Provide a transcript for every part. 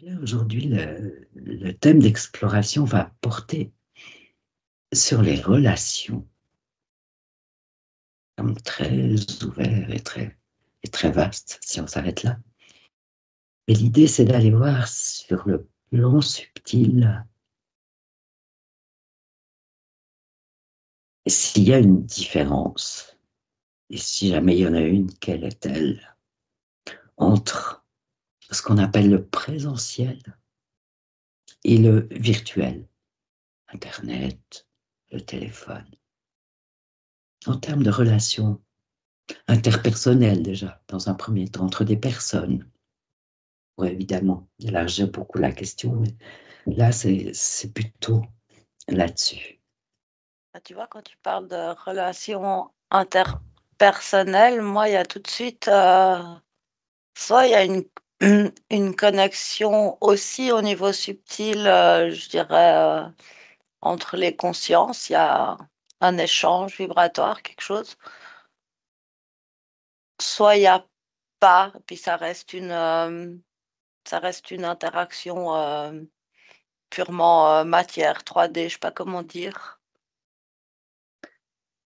Là, aujourd'hui, le thème d'exploration va porter sur les relations, comme très ouvert et très vaste, si on s'arrête là. Mais l'idée, c'est d'aller voir sur le plan subtil s'il y a une différence, et si jamais il y en a une, quelle est-elle, entre ce qu'on appelle le présentiel et le virtuel, Internet, le téléphone, en termes de relations interpersonnelles déjà, dans un premier temps, entre des personnes. Oui, évidemment, élargir beaucoup la question, mais là, c'est plutôt là-dessus. Tu vois, quand tu parles de relations interpersonnelles, moi, il y a tout de suite, soit il y a une connexion aussi au niveau subtil, je dirais, entre les consciences, il y a un échange vibratoire, quelque chose. Soit il n'y a pas, puis ça reste une interaction purement matière, 3D, je sais pas comment dire.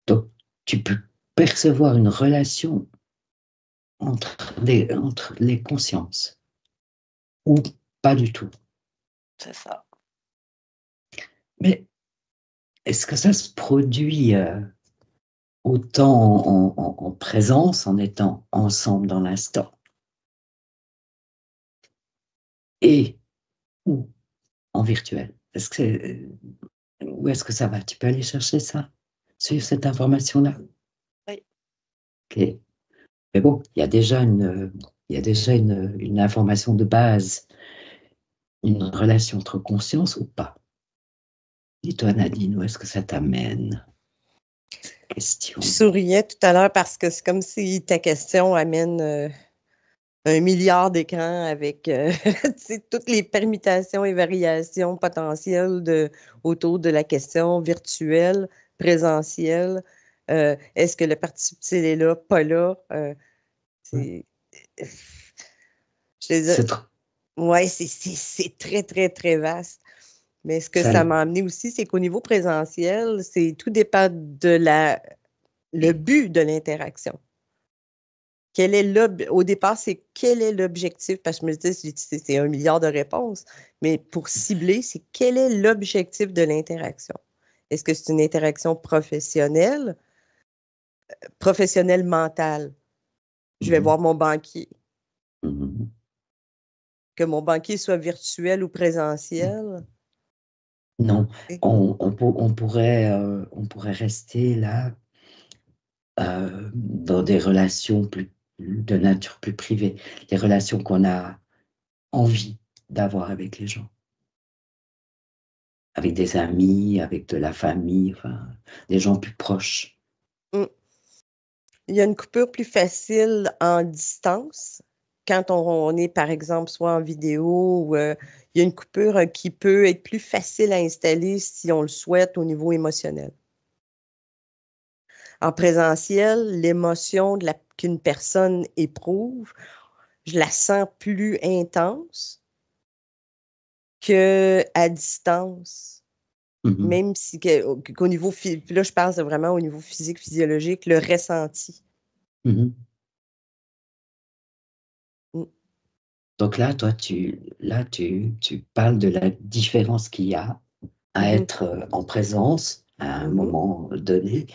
Donc, tu peux percevoir une relation entre les consciences, ou pas du tout. C'est ça. Mais est-ce que ça se produit autant en présence, en étant ensemble dans l'instant, et ou en virtuel? Où est-ce que ça va? Tu peux aller chercher ça, suivre cette information-là? Oui. Ok. Mais bon, il y a déjà une information de base, une relation entre conscience ou pas. Et toi, Nadine, où est-ce que ça t'amène, cette Je question? souriais tout à l'heure parce que c'est comme si ta question amène 1 milliard d'écrans avec toutes les permutations et variations potentielles autour de la question virtuelle, présentielle. Est-ce que le parti subtil est là, pas là? Ouais. Je ouais, c'est très, très, très vaste. Mais ce que Ça, ça m'a amené aussi, c'est qu'au niveau présentiel, tout dépend de le but de l'interaction. Au départ, c'est quel est l'objectif? Parce que je me dis, c'est 1 milliard de réponses, mais pour cibler, c'est quel est l'objectif de l'interaction? Est-ce que c'est une interaction professionnelle mentale? Je vais voir mon banquier. Que mon banquier soit virtuel ou présentiel? non, on pourrait rester là dans des relations de nature plus privée, les relations qu'on a envie d'avoir avec les gens, avec des amis, avec de la famille, enfin, des gens plus proches. Il y a une coupure plus facile en distance quand on est, par exemple, soit en vidéo ou il y a une coupure qui peut être plus facile à installer si on le souhaite au niveau émotionnel. En présentiel, l'émotion qu'une personne éprouve, je la sens plus intense qu'à distance. Même si qu'au niveau, puis là, je parle vraiment au niveau physique, physiologique, le ressenti. Donc là, toi, tu parles de la différence qu'il y a à être en présence à un moment donné,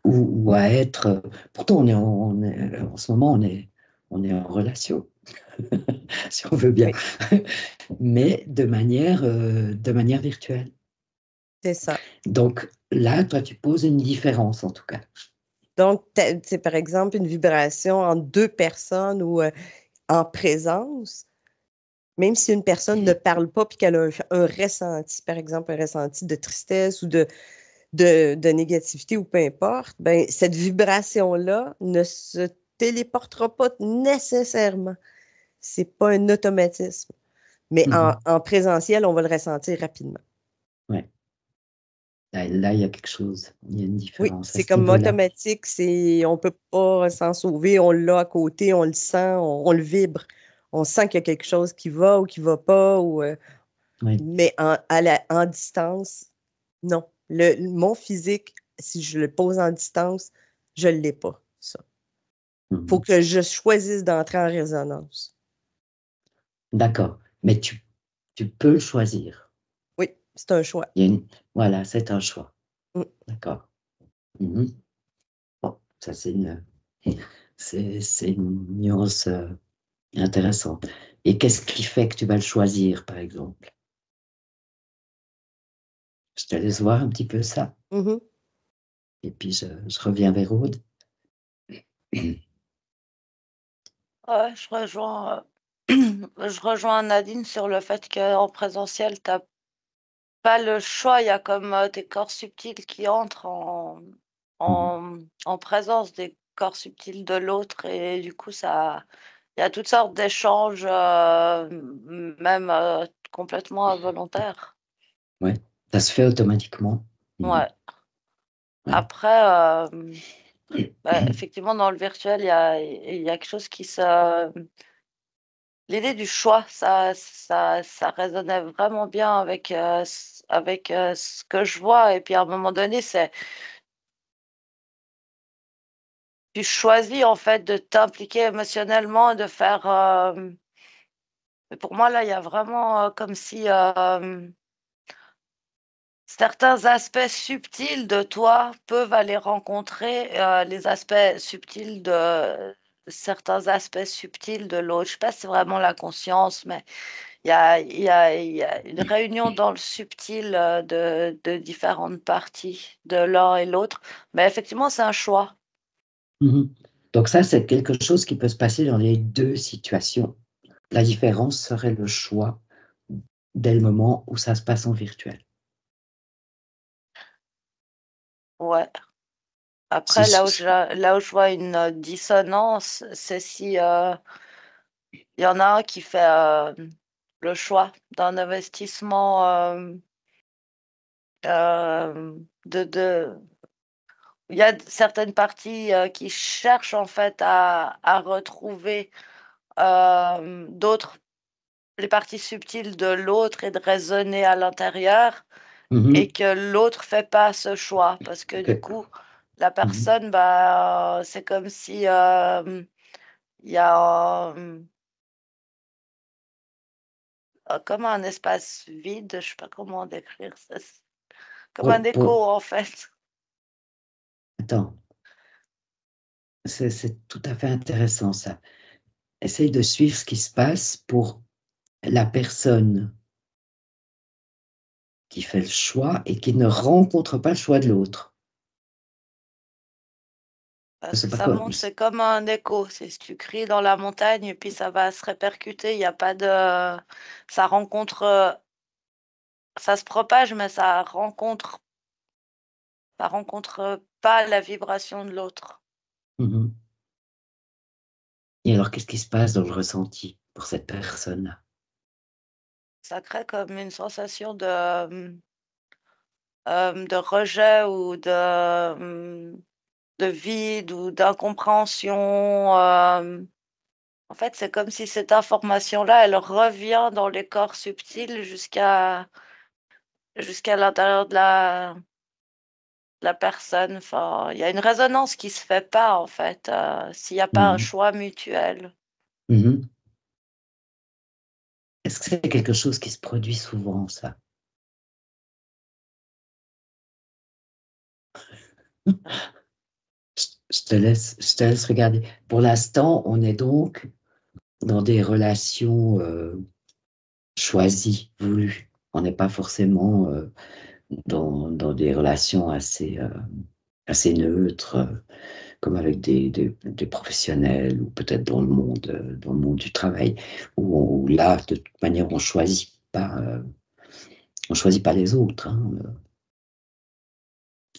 ou à être. Pourtant, en ce moment, on est en relation, si on veut bien, mais de manière virtuelle. C'est ça. Donc là, toi, tu poses une différence, en tout cas. Donc, c'est par exemple une vibration entre 2 personnes ou en présence, même si une personne ne parle pas puis qu'elle a un ressenti, par exemple, un ressenti de tristesse ou de négativité ou peu importe, ben, cette vibration-là ne se téléportera pas nécessairement. C'est pas un automatisme. Mais en présentiel, on va le ressentir rapidement. Oui. Là, il y a quelque chose, il y a une Oui, différence à c'est ce comme niveau-là. automatique, on ne peut pas s'en sauver, on l'a à côté, on le sent, on le vibre. on sent qu'il y a quelque chose qui va ou qui ne va pas, Oui. mais en distance, non. Mon physique, si je le pose en distance, je ne l'ai pas, ça. Il faut que je choisisse d'entrer en résonance. D'accord. Mais tu peux le choisir. Oui, c'est un choix. Voilà, c'est un choix. Mm. D'accord. Mhm. Bon, ça c'est une nuance intéressante. Et qu'est-ce qui fait que tu vas le choisir, par exemple? Je te laisse voir un petit peu ça. Mhm. Et puis je reviens vers Aude. Ouais, je rejoins Nadine sur le fait qu'en présentiel, tu n'as pas le choix. Il y a comme des corps subtils qui entrent en présence des corps subtils de l'autre. Et du coup, il y a toutes sortes d'échanges, même complètement involontaires. Ouais, ça se fait automatiquement. Ouais. Ouais. Après, effectivement, dans le virtuel, il y a quelque chose qui se... L'idée du choix, ça résonnait vraiment bien avec, avec ce que je vois. Et puis à un moment donné, tu choisis en fait de t'impliquer émotionnellement, de faire... mais pour moi, là, il y a vraiment comme si certains aspects subtils de toi peuvent aller rencontrer les aspects subtils de certains aspects subtils de l'autre. Je sais pas si c'est vraiment la conscience, mais il y a une réunion dans le subtil de différentes parties de l'un et l'autre. Mais effectivement, c'est un choix. Mhm. Donc ça, c'est quelque chose qui peut se passer dans les deux situations. La différence serait le choix dès le moment où ça se passe en virtuel. Ouais. Si, Après, là où je vois une dissonance, c'est si il y en a un qui fait le choix d'un investissement de... Il y a certaines parties qui cherchent en fait à retrouver d'autres, les parties subtiles de l'autre et de raisonner à l'intérieur, et que l'autre fait pas ce choix parce que du coup, la personne, c'est comme si il y a comme un espace vide, je sais pas comment décrire ça, comme un écho en fait. Attends, c'est tout à fait intéressant ça. Essaye de suivre ce qui se passe pour la personne qui fait le choix et qui ne rencontre pas le choix de l'autre. Parce que C'est pas ça comme... monte, c'est comme un écho. C'est si tu cries dans la montagne et puis ça va se répercuter. Il n'y a pas de, ça rencontre, ça se propage, mais ça rencontre pas la vibration de l'autre. Mhm. Et alors, qu'est-ce qui se passe dans le ressenti pour cette personne-là? Ça crée comme une sensation de rejet ou de vide ou d'incompréhension. En fait, c'est comme si cette information-là, elle revient dans les corps subtils jusqu'à l'intérieur de la personne. Enfin, il y a une résonance qui se fait pas, en fait, s'il n'y a pas un choix mutuel. Mhm. Est-ce que c'est quelque chose qui se produit souvent, ça? Je te laisse regarder. Pour l'instant, on est donc dans des relations choisies, voulues. On n'est pas forcément dans des relations assez neutres, comme avec des professionnels ou peut-être dans le monde du travail, où là, de toute manière, on choisit pas les autres. Hein.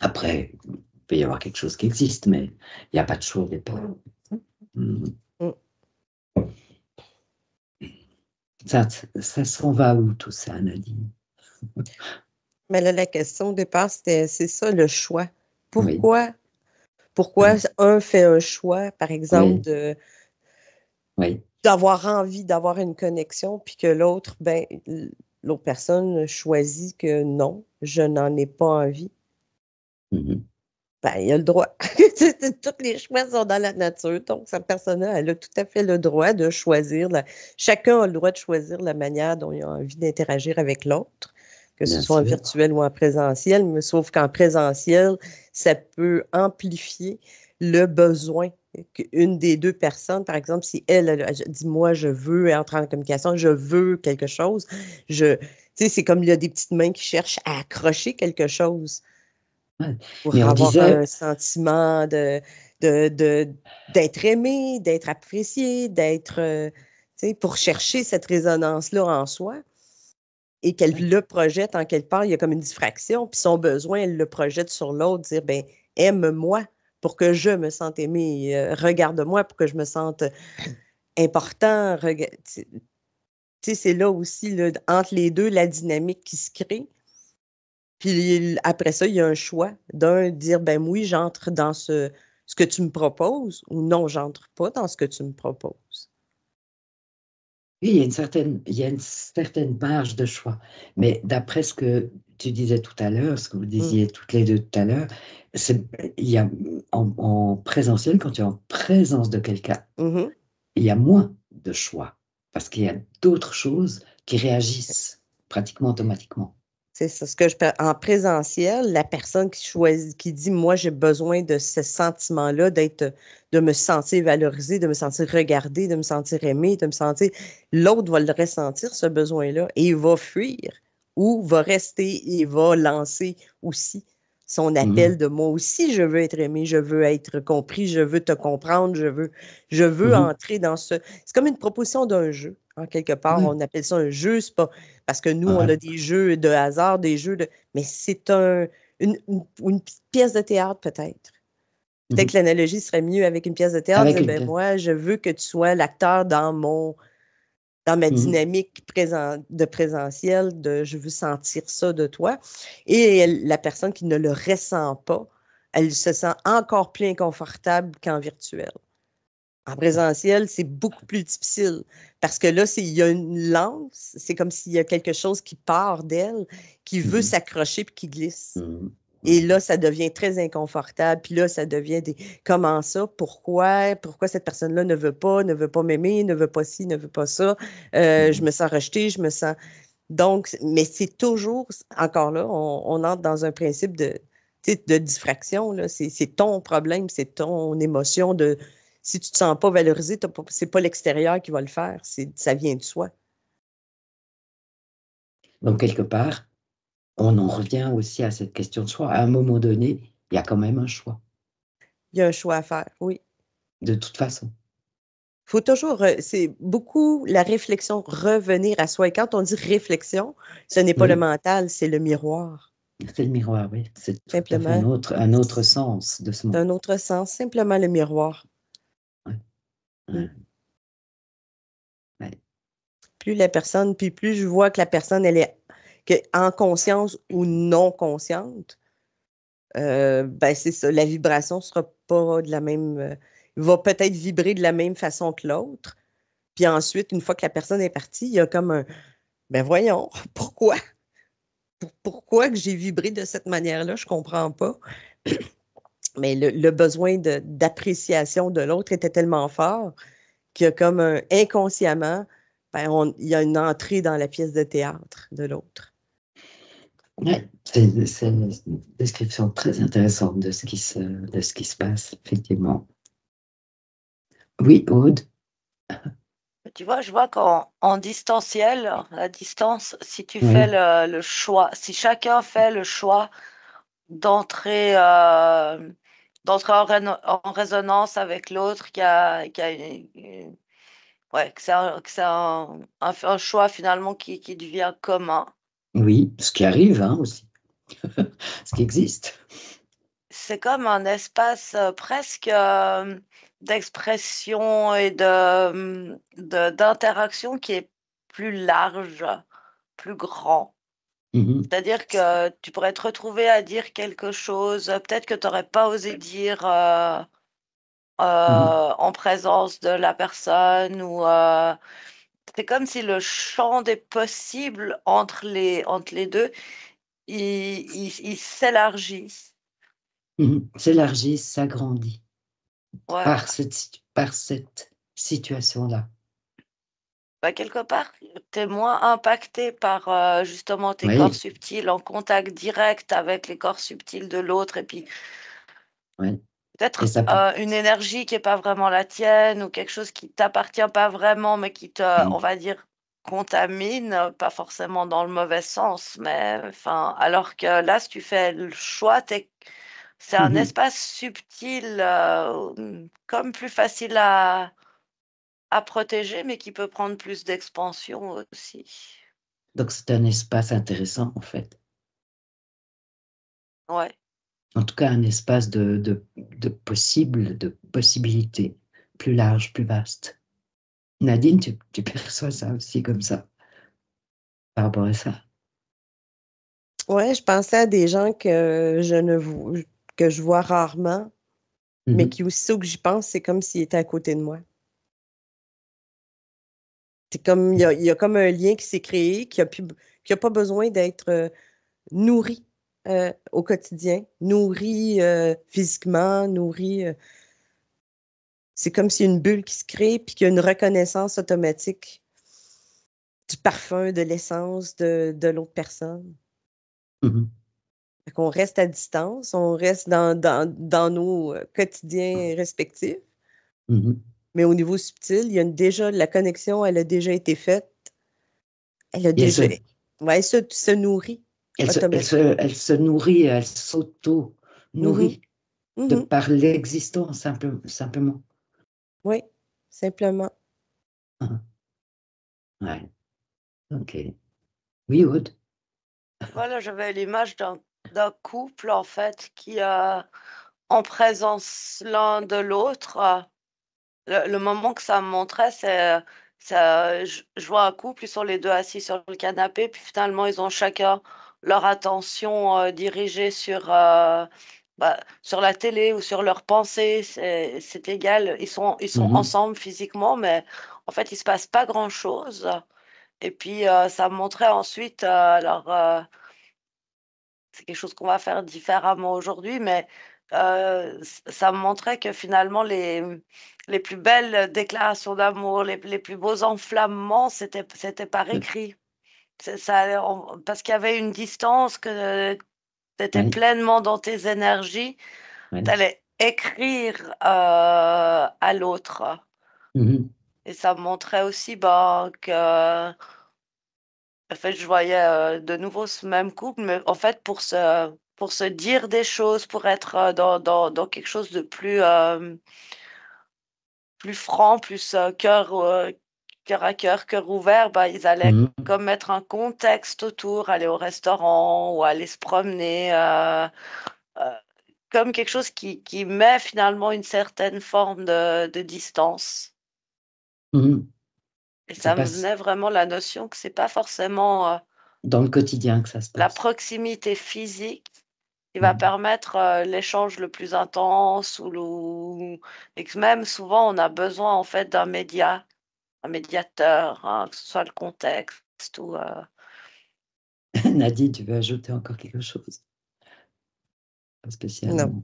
Après, il peut y avoir quelque chose qui existe, mais il n'y a pas de choix au départ. Mm. Mm. Ça s'en va où tout ça, Nadine? Mais là, la question au départ, c'est ça, le choix. Oui, Pourquoi un fait un choix, par exemple, oui, oui. d'avoir envie d'avoir une connexion, puis que l'autre, ben, l'autre personne choisit que non, je n'en ai pas envie. Mhm. Ben, il a le droit. Tous les choix sont dans la nature. Donc, cette personne-là, elle a tout à fait le droit de choisir. Chacun a le droit de choisir la manière dont il a envie d'interagir avec l'autre, que ce Bien soit en sûr. virtuel ou en présentiel. Mais sauf qu'en présentiel, ça peut amplifier le besoin qu'une des deux personnes, par exemple, si elle dit, moi, je veux entrer en communication, je veux quelque chose, tu sais, c'est comme il y a des petites mains qui cherchent à accrocher quelque chose Ouais. pour Mais on avoir un disait, sentiment d'être aimé, d'être apprécié, d'être, tu sais, pour chercher cette résonance-là en soi et qu'elle ouais, le projette en quelque part, il y a comme une diffraction, puis son besoin, elle le projette sur l'autre, dire, ben, aime-moi pour que je me sente aimé, regarde-moi pour que je me sente important. Tu sais, c'est là aussi, là, entre les deux, la dynamique qui se crée. Puis après ça, il y a un choix d'un dire, ben oui, j'entre dans ce que tu me proposes ou non, j'entre pas dans ce que tu me proposes. oui, il y a une certaine marge de choix. Mais d'après ce que tu disais tout à l'heure, ce que vous Mm. disiez toutes les deux tout à l'heure, il y a, en présentiel, quand tu es en présence de quelqu'un, Mhm. il y a moins de choix parce qu'il y a d'autres choses qui réagissent pratiquement automatiquement. C'est ça. En présentiel, la personne qui choisit, qui dit, moi, j'ai besoin de ce sentiment-là, de me sentir valorisé, de me sentir regardé, de me sentir aimé, de me sentir. L'autre va le ressentir, ce besoin-là, et il va fuir ou va rester et va lancer aussi son appel Mhm. de moi aussi, je veux être aimé, je veux être compris, je veux te comprendre, je veux Mhm. entrer dans ce. C'est comme une proposition d'un jeu. En quelque part, Ouais. on appelle ça un jeu, c'est pas parce que nous, on a Ouais. des jeux de hasard, des jeux de. Mais c'est une petite pièce de théâtre, peut-être. Peut-être Mhm. que l'analogie serait mieux avec une pièce de théâtre, Avec dire, une ben pièce. moi, je veux que tu sois l'acteur dans ma Mhm. dynamique de présentiel, je veux sentir ça de toi. Et la personne qui ne le ressent pas, elle se sent encore plus inconfortable qu'en virtuel. En présentiel, c'est beaucoup plus difficile parce que là, il y a une lance, c'est comme s'il y a quelque chose qui part d'elle, qui veut Mhm. s'accrocher puis qui glisse. Mhm. Et Mhm. là, ça devient très inconfortable. Puis là, ça devient des comment ça? Pourquoi? Pourquoi cette personne-là ne veut pas m'aimer, ne veut pas ci, ne veut pas ça? Je Mhm. me sens rejetée, je me sens. Donc, mais c'est toujours, encore là, on entre dans un principe tu sais, de diffraction, là. C'est ton problème, c'est ton émotion de si tu te sens pas valorisé, c'est pas l'extérieur qui va le faire, ça vient de soi. Donc, quelque part, on en revient aussi à cette question de choix. À un moment donné, il y a quand même un choix, Il y a un choix à faire, oui. de toute façon. Faut toujours, c'est beaucoup la réflexion, revenir à soi. Et quand on dit réflexion, ce n'est pas le Oui, mental, c'est le miroir. c'est le miroir, oui. C'est tout à fait Simplement, un autre sens de ce mot. d'un autre sens, simplement le miroir. Ouais, Mm. ouais, ouais. Plus la personne, puis plus je vois que la personne, elle est en conscience ou non consciente, ben c'est ça, la vibration ne sera pas de la même, va peut-être vibrer de la même façon que l'autre. Puis ensuite, une fois que la personne est partie, il y a comme ben voyons, pourquoi? Pourquoi que j'ai vibré de cette manière-là? Je ne comprends pas. Mais le besoin d'appréciation de l'autre était tellement fort qu'il y a comme inconsciemment, ben il y a une entrée dans la pièce de théâtre de l'autre. Ouais, c'est une description très intéressante de ce qui se passe, effectivement. Oui, Aude. Tu vois, je vois qu'en distanciel, la distance, si tu fais Oui, le choix, si chacun fait le choix d'entrer en résonance avec l'autre, qui a ouais, que c'est un choix finalement qui devient commun. oui, ce qui arrive, hein, aussi, ce qui existe. C'est comme un espace presque d'expression et d'interaction qui est plus large, plus grand. Mhm. C'est-à-dire que tu pourrais te retrouver à dire quelque chose, peut-être que tu n'aurais pas osé dire en présence de la personne ou c'est comme si le champ des possibles entre les deux, il s'élargit. S'élargit, s'agrandit Ouais. par cette situation-là. Bah, quelque part, tu es moins impacté par justement tes corps Oui, subtils en contact direct avec les corps subtils de l'autre et puis oui. Et peut-être ça peut. une énergie qui n'est pas vraiment la tienne ou quelque chose qui t'appartient pas vraiment mais qui te, on Mm, va dire, contamine, pas forcément dans le mauvais sens, mais enfin, alors que là, si tu fais le choix, c'est un mhm. espace subtil, comme plus facile à protéger, mais qui peut prendre plus d'expansion aussi. Donc c'est un espace intéressant en fait. Ouais. En tout cas, un espace de possible, de possibilités plus large, plus vaste. Nadine, tu perçois ça aussi comme ça, par rapport à ça? Ouais, je pensais à des gens que je vois rarement, mais Mhm, qui aussitôt que j'y pense, c'est comme s'ils étaient à côté de moi. C'est comme, il y a comme un lien qui s'est créé, qui a pas besoin d'être nourri au quotidien, nourri physiquement, nourri. C'est comme s'il y a une bulle qui se crée, puis qu'il y a une reconnaissance automatique du parfum, de l'essence de l'autre personne. mhm, Fait qu'on reste à distance, on reste dans nos quotidiens respectifs, mhm. mais au niveau subtil, déjà, la connexion, elle a déjà été faite. Elle a Et déjà. Ouais, se nourrit automatiquement. elle se nourrit, elle Mhm, s'auto-nourrit de mhm. par l'existence, simplement. Oui, simplement. Ah, ouais, ok. Oui, Aude. Voilà, j'avais l'image d'un couple, en fait, qui, en présence l'un de l'autre, le moment que ça me montrait, je vois un couple, ils sont les 2 assis sur le canapé, puis finalement, ils ont chacun leur attention, dirigée sur la télé ou sur leurs pensées, c'est égal. Ils sont Mhm, ensemble physiquement, mais en fait, il se passe pas grand-chose et puis, ça me montrait ensuite, c'est quelque chose qu'on va faire différemment aujourd'hui, mais ça me montrait que finalement les plus belles déclarations d'amour, les plus beaux enflammements, c'était par écrit. C'est ça, parce qu'il y avait une distance, que tu étais oui, pleinement dans tes énergies, tu oui. allais écrire, à l'autre Mhm, et ça me montrait aussi, ben, que en fait, je voyais, de nouveau ce même couple, mais en fait, pour se dire des choses, pour être, dans quelque chose de plus, plus franc, plus, cœur à cœur, cœur ouvert, bah, ils allaient mhm, comme mettre un contexte autour, aller au restaurant ou aller se promener, heu, comme quelque chose qui met finalement une certaine forme de distance mhm. et Ça ça me passe venait vraiment la notion que c'est pas forcément, dans le quotidien que ça se la passe. proximité physique qui va Mhm, permettre, l'échange le plus intense et que même souvent on a besoin en fait un médiateur, hein, que ce soit le contexte ou, Nadine, tu veux ajouter encore quelque chose? Pas Non. spécialement.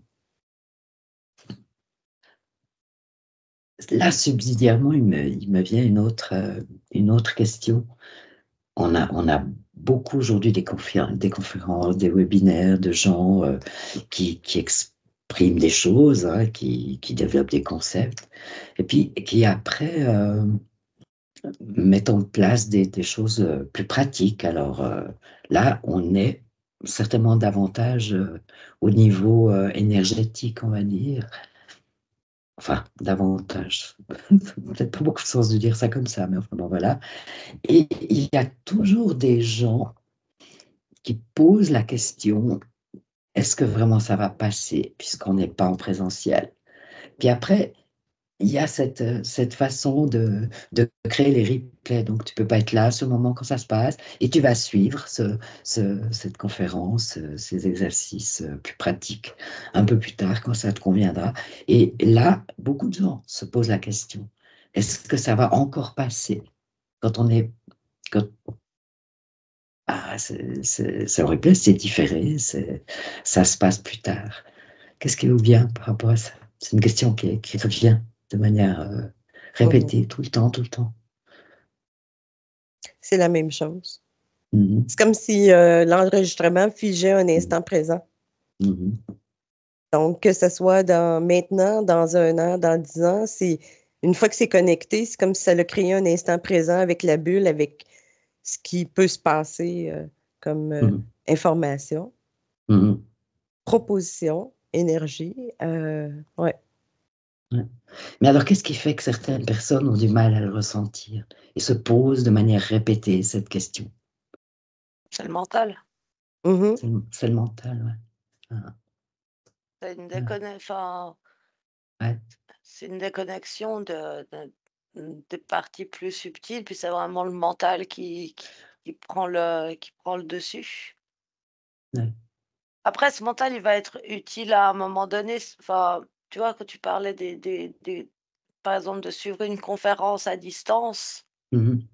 Là, subsidiairement, il me vient une autre question. On a beaucoup aujourd'hui des conférences, des webinaires de gens qui expriment des choses, hein, qui développent des concepts, et puis qui après mettent en place des choses plus pratiques. Alors là, on est certainement davantage au niveau énergétique, on va dire. Enfin, davantage. Peut-être pas beaucoup de sens de dire ça comme ça, mais enfin bon, voilà. Et il y a toujours des gens qui posent la question, est-ce que vraiment ça va passer puisqu'on n'est pas en présentiel? Puis après, il y a cette façon de créer les replays. Donc, tu peux pas être là à ce moment quand ça se passe et tu vas suivre cette conférence, ces exercices plus pratiques un peu plus tard quand ça te conviendra. Et là, beaucoup de gens se posent la question, est-ce que ça va encore passer quand on est... Quand, c'est le replay, c'est différé, ça se passe plus tard. Qu'est-ce qui vous vient par rapport à ça? C'est une question qui revient de manière Mhm. répétée tout le temps, tout le temps. C'est la même chose. Mhm, C'est comme si l'enregistrement figeait un mhm, instant présent. mhm, Donc, que ce soit dans maintenant, dans 1 an, dans 10 ans, c'est une fois que c'est connecté, c'est comme si ça a créé un instant présent avec la bulle, avec ce qui peut se passer comme mhm, information, mhm. proposition, énergie. Ouais. Ouais. Mais alors, qu'est-ce qui fait que certaines personnes ont du mal à le ressentir et se posent de manière répétée cette question? C'est le mental. Mhm. C'est le mental, ouais. Ah, C'est une ah, enfin, ouais. c'est une déconnexion des parties plus subtiles, puis c'est vraiment le mental qui prend le dessus. Ouais. Après, ce mental, il va être utile à un moment donné. Enfin, tu vois, quand tu parlais par exemple, de suivre une conférence à distance, Mhm,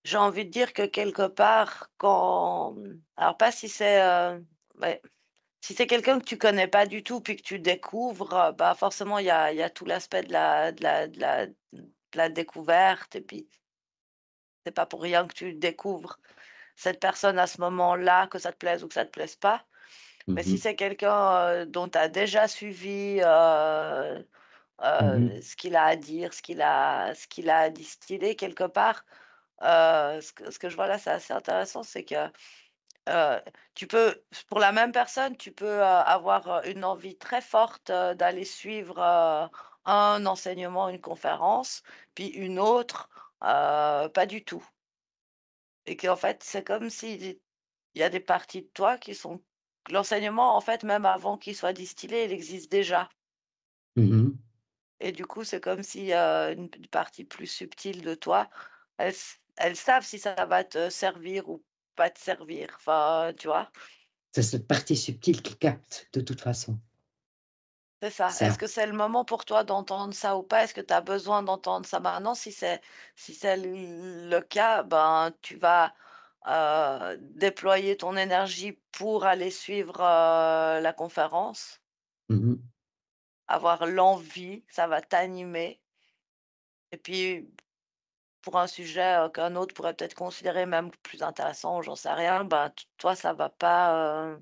j'ai envie de dire que quelque part, alors pas si c'est, ouais, si c'est quelqu'un que tu connais pas du tout, puis que tu découvres, bah, forcément, il y a tout l'aspect de la découverte, et puis c'est pas pour rien que tu découvres cette personne à ce moment-là, que ça te plaise ou que ça te plaise pas. Mais si mhm, c'est quelqu'un, dont tu as déjà suivi, mhm, ce qu'il a à dire, ce qu'il a à distiller quelque part, ce que je vois là, c'est assez intéressant, c'est que, heu, tu peux pour la même personne, tu peux, avoir, une envie très forte, d'aller suivre, un enseignement, une conférence, puis une autre, pas du tout, et qu'en fait, c'est comme si il y a des parties de toi qui sont l'enseignement, en fait, même avant qu'il soit distillé, il existe déjà, mhm. et du coup, c'est comme si, une partie plus subtile de toi, elles savent si ça va te servir ou pas te servir. Enfin, tu vois? C'est cette partie subtile qui capte de toute façon. C'est ça. Est-ce Ça. que c'est le moment pour toi d'entendre ça ou pas? Est-ce que tu as besoin d'entendre ça maintenant? Si c'est le cas, ben, tu vas, déployer ton énergie pour aller suivre, la conférence, Mhm, avoir l'envie, ça va t'animer, et puis pour un sujet, qu'un autre pourrait peut-être considérer même plus intéressant, j'en sais rien, ben, toi, ça va pas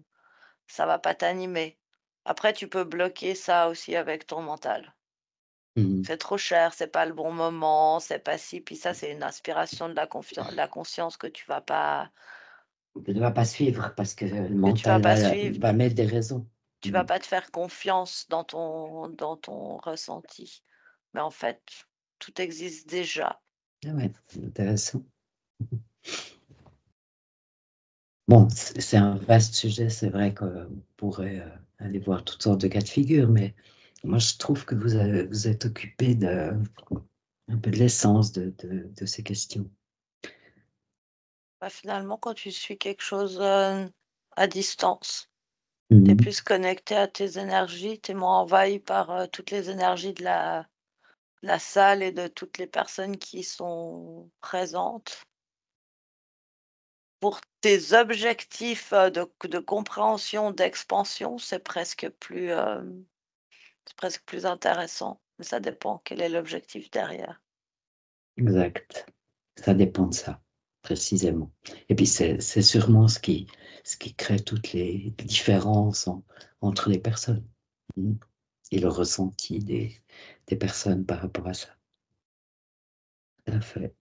t'animer. Après, tu peux bloquer ça aussi avec ton mental. mhm. C'est trop cher, c'est pas le bon moment, c'est pas ci, puis ça, c'est une inspiration de la conscience Je ne vais pas suivre parce que le que tu vas mental pas suivre. va mettre des raisons. Tu vas Mhm. pas te faire confiance dans ton ressenti. Mais en fait, tout existe déjà. Ah ouais, c'est intéressant. Bon, c'est un vaste sujet, c'est vrai qu'on pourrait aller voir toutes sortes de cas de figure, mais moi je trouve que vous êtes occupé un peu de l'essence de ces questions. Bah, finalement, quand tu suis quelque chose, à distance, tu es Mhm. plus connecté à tes énergies, tu es moins envahi par, toutes les énergies de la salle et de toutes les personnes qui sont présentes. Pour tes objectifs, de compréhension, d'expansion, c'est presque plus intéressant, mais ça dépend quel est l'objectif derrière. Exact. Ça dépend de ça, précisément. Et puis c'est sûrement ce qui crée toutes les différences entre les personnes. Mhm. Et le ressenti des personnes par rapport à ça. Tout à fait.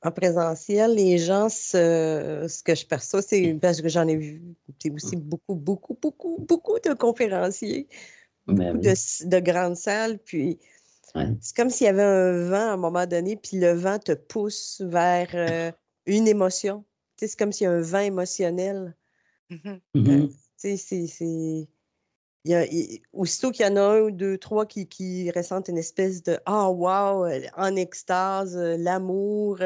En présentiel, les gens, ce que je perçois, c'est parce que j'en ai vu, c'est aussi beaucoup, beaucoup, beaucoup, beaucoup de conférenciers, Ben beaucoup de, oui, de grandes salles, puis ouais. c'est comme s'il y avait un vent à un moment donné, puis le vent te pousse vers une émotion. Tu sais, c'est comme s'il y a un vent émotionnel. Mmh. Euh, Mhm. tu sais, aussitôt qu'il y en a un ou deux, trois qui ressentent une espèce de ah, wow, en extase, l'amour,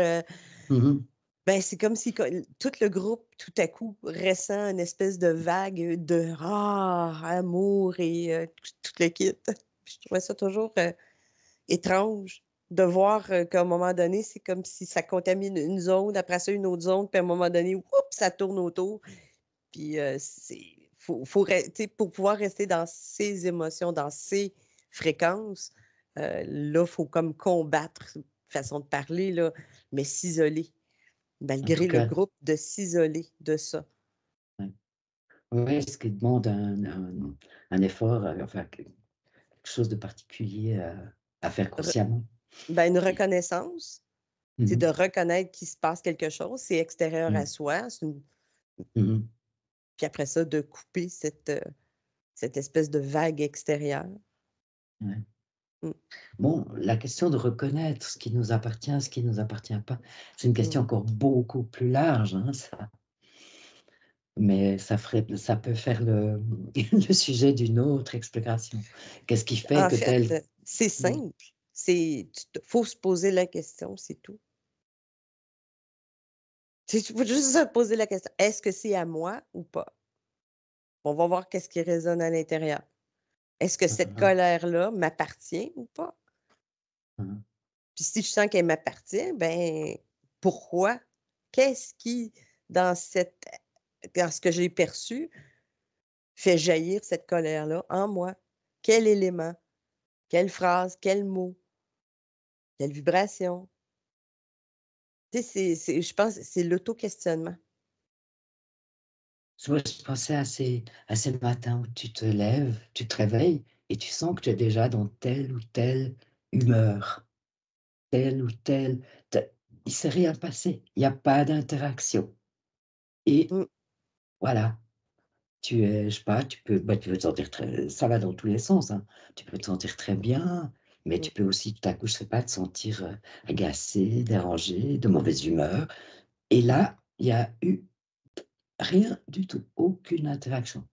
Mhm. ben c'est comme si tout le groupe, tout à coup, ressent une espèce de vague de ah, amour et tout le kit. Je trouvais ça toujours étrange de voir qu'à un moment donné, c'est comme si ça contamine une zone, après ça, une autre zone, puis à un moment donné, oups, ça tourne autour. Puis tu sais, pour pouvoir rester dans ses émotions, dans ses fréquences, là, il faut comme combattre, façon de parler, là, mais s'isoler, En tout malgré le cas, groupe, de s'isoler de ça. ouais. Ouais, ce qui demande un effort, enfin, quelque chose de particulier à faire Re- consciemment. ben, une reconnaissance, c'est de Mhm. reconnaître qu'il se passe quelque chose, c'est extérieur à Mhm. soi, Mhm. puis après ça, de couper cette espèce de vague extérieure. Ouais. Mm, Bon, la question de reconnaître ce qui nous appartient, ce qui ne nous appartient pas, c'est une mm. question encore beaucoup plus large, hein, ça. Mais ça peut faire le sujet d'une autre explication. Qu'est-ce qui fait En que fait, tel... c'est Mhm. simple. Faut se poser la question, c'est tout. Il faut juste se poser la question, est-ce que c'est à moi ou pas? On va voir qu'est-ce qui résonne à l'intérieur. Est-ce que cette Mhm. colère-là m'appartient ou pas? Mhm. Puis si je sens qu'elle m'appartient, ben pourquoi? Qu'est-ce qui, dans dans ce que j'ai perçu, fait jaillir cette colère-là en moi? Quel élément? Quelle phrase? Quel mot? Quelle vibration? Tu sais, je pense que c'est l'auto-questionnement. Tu vois, je pensais à ces matins où tu te lèves, tu te réveilles et tu sens que tu es déjà dans telle ou telle humeur, telle ou telle. Il ne s'est rien passé, il n'y a pas d'interaction. Et Mm, voilà, tu es, je sais pas, tu peux te sentir très. Ça va dans tous les sens, hein. Tu peux te sentir très bien, mais mm. tu peux aussi tout à coup, je sais pas, te sentir agacé, dérangé, de mauvaise humeur. Et là, il y a eu rien du tout, aucune interaction.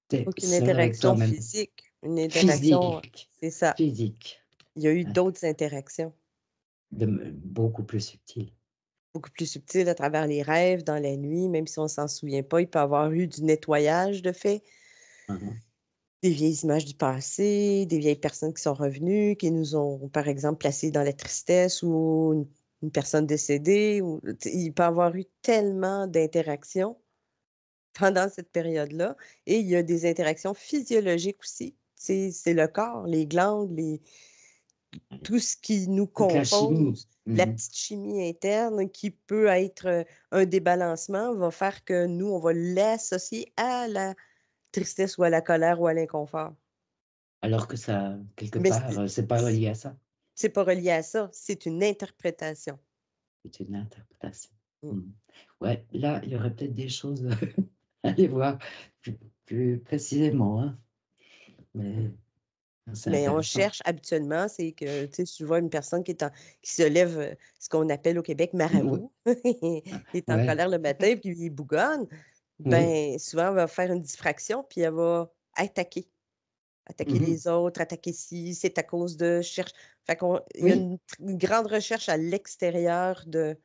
Tu es Aucune seul avec interaction toi-même. physique, une interaction, Physique, c'est ça. physique, Il y a eu hein, d'autres interactions, beaucoup plus subtil. beaucoup plus subtiles à travers les rêves, dans la nuit, même si on s'en souvient pas, il peut y avoir eu du nettoyage de fait, Mhm. des vieilles images du passé, des vieilles personnes qui sont revenues, qui nous ont, par exemple, placés dans la tristesse ou une personne décédée. Il peut y avoir eu tellement d'interactions pendant cette période-là. Et il y a des interactions physiologiques aussi. C'est le corps, les glandes, tout ce qui nous Toute la chimie. compose, la Mhm. petite chimie interne qui peut être un débalancement, va faire que nous, on va l'associer à la tristesse ou à la colère ou à l'inconfort. Alors que ça, quelque Mais part, c'est pas relié à ça. c'est pas relié à ça, c'est une interprétation. C'est une interprétation. Mm. Mhm. Ouais, là, il y aurait peut-être des choses à aller voir plus, plus précisément, hein. Mais c'est Mais on intéressant. cherche habituellement, c'est que, tu sais, si tu vois une personne qui se lève, ce qu'on appelle au Québec Ouais, marabout, il est en ouais, colère le matin, puis il bougonne, oui, ben souvent, elle va faire une diffraction, puis elle va attaquer. Attaquer mhm. les autres, attaquer ci, c'est à cause de cherche. Fait qu'on, il y a Oui, une grande recherche à l'extérieur tu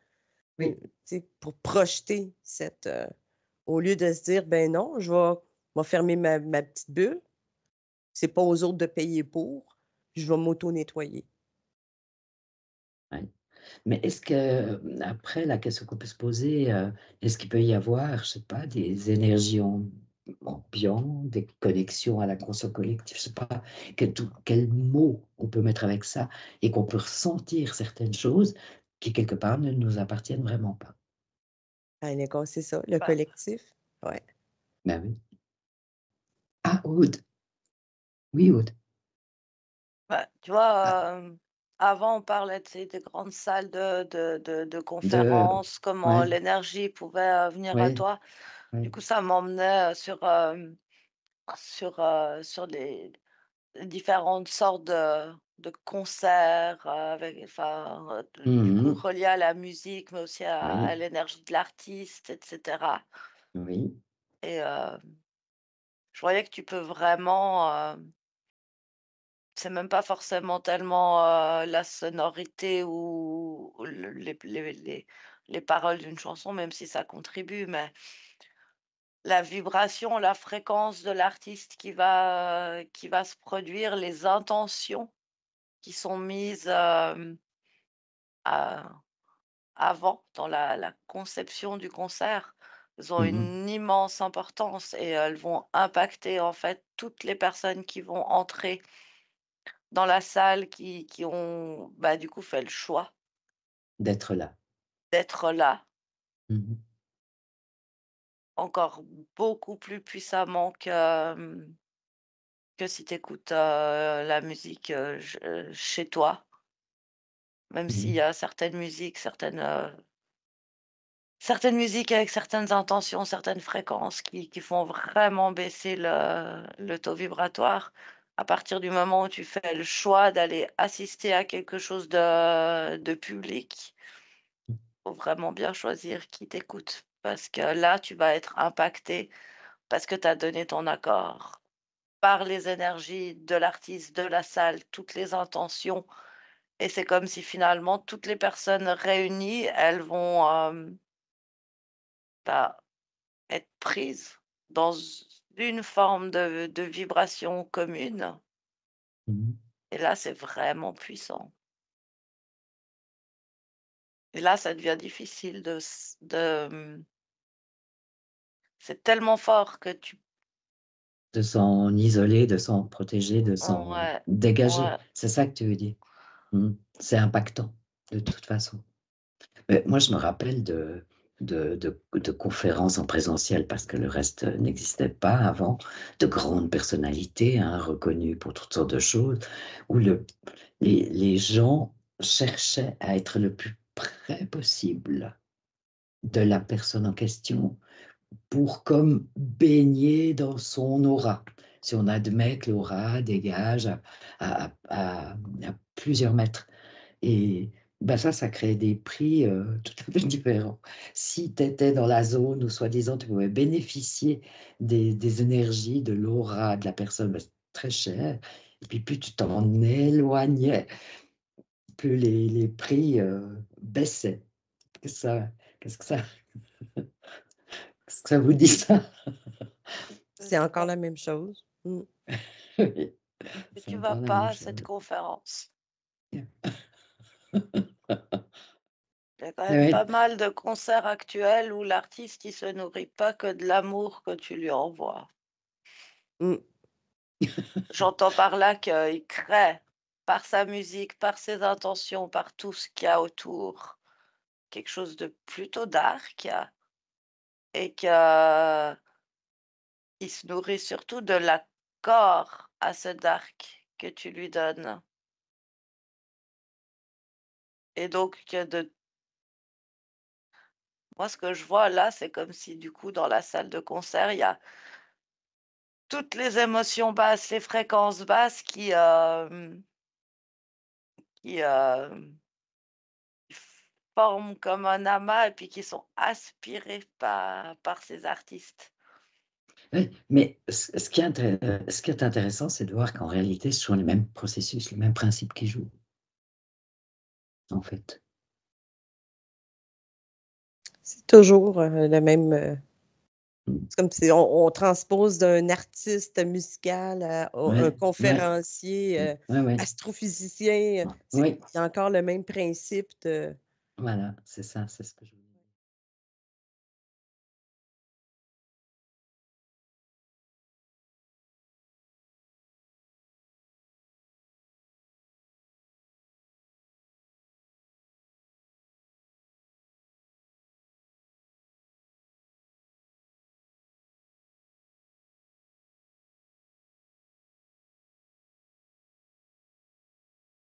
oui. sais, pour projeter au lieu de se dire, ben non, vais fermer ma petite bulle, c'est pas aux autres de payer pour, je vais m'auto-nettoyer. Ouais. Mais est-ce que, après, la question qu'on peut se poser, est-ce qu'il peut y avoir, je sais pas, des énergies ambiantes, des connexions à la conscience collective, je sais pas, quel mot on peut mettre avec ça, et qu'on peut ressentir certaines choses qui, quelque part, ne nous appartiennent vraiment pas. C'est ça, le Ben, collectif. Ouais. Ben oui. Ah, Aude. Oui, Aude. tu Ah, vois, avant, on parlait de ces des grandes salles de de... conférences, comment Ouais, l'énergie pouvait venir à ouais, toi. ouais. Du coup, ça m'emmenait sur les différentes sortes de concerts, du coup, Mhm. reliés à la musique, mais aussi à Oui, l'énergie de l'artiste, etc. oui. Et je voyais que tu peux vraiment, c'est même pas forcément tellement, la sonorité ou les paroles d'une chanson, même si ça contribue, mais la vibration, la fréquence de l'artiste qui va se produire, les intentions qui sont mises, a avant dans la conception du concert, elles ont Mmh. une immense importance et elles vont impacter, en fait, toutes les personnes qui vont entrer dans la salle qui ont, bah, du coup, fait le choix D'être là. d'être là, Mmh. encore beaucoup plus puissamment que si tu écoutes, la musique, chez toi. Même s'il Mmh. y a certaines musiques avec certaines intentions, certaines fréquences qui font vraiment baisser le taux vibratoire. À partir du moment où tu fais le choix d'aller assister à quelque chose de public, faut vraiment bien choisir qui t'écoute parce que là, tu vas être impacté parce que tu as donné ton accord par les énergies de l'artiste, de la salle, toutes les intentions et c'est comme si finalement toutes les personnes réunies, elles vont, bah, être prises dans une forme de vibration commune Mmh. et là, c'est vraiment puissant et là, ça devient difficile c'est tellement fort que tu De s'en isoler, de s'en protéger, de s'en ouais, dégager. ouais. C'est ça que tu veux dire? Mmh. C'est impactant, de toute façon. Mais moi, je me rappelle de conférences en présentiel parce que le reste, n'existait pas avant, de grandes personnalités, hein, reconnues pour toutes sortes de choses, où les gens cherchaient à être le plus près possible de la personne en question pour comme baigner dans son aura. Si on admet que l'aura dégage à plusieurs mètres et bah, ça crée des prix, tout à fait différents. Si tu étais dans la zone où soi-disant tu pouvais bénéficier des énergies, de l'aura de la personne, bah, c'est très cher et puis plus tu t'en éloignais, plus les prix, baissaient. Qu'est-ce que ça qu'est-ce que ça qu'est-ce que ça vous dit ça? C'est encore la même chose. Mmh. Oui, Que c'est tu vas encore la même pas à cette chose. conférence. Il y a quand même pas Ouais, mal de concerts actuels où l'artiste, il se nourrit pas que de l'amour que tu lui envoies. Mmh. J'entends par là qu'il crée, par sa musique, par ses intentions, par tout ce qu'il y a autour, quelque chose de plutôt dark et qu'il se nourrit surtout de l'accord à ce dark que tu lui donnes. Et donc que de moi, ce que je vois là, c'est comme si du coup, dans la salle de concert, il y a toutes les émotions basses, les fréquences basses qui forment comme un amas et puis qui sont aspirées par ces artistes. ouais, mais ce qui est intéressant, c'est de voir qu'en réalité, ce sont les mêmes processus, les mêmes principes qui jouent, en fait. C'est toujours, le même, Mmh. c'est comme si on transpose d'un artiste musical à un Ouais, ouais, conférencier, ouais, ouais. astrophysicien, c'est Oui, encore le même principe de voilà, c'est ça, c'est ce que je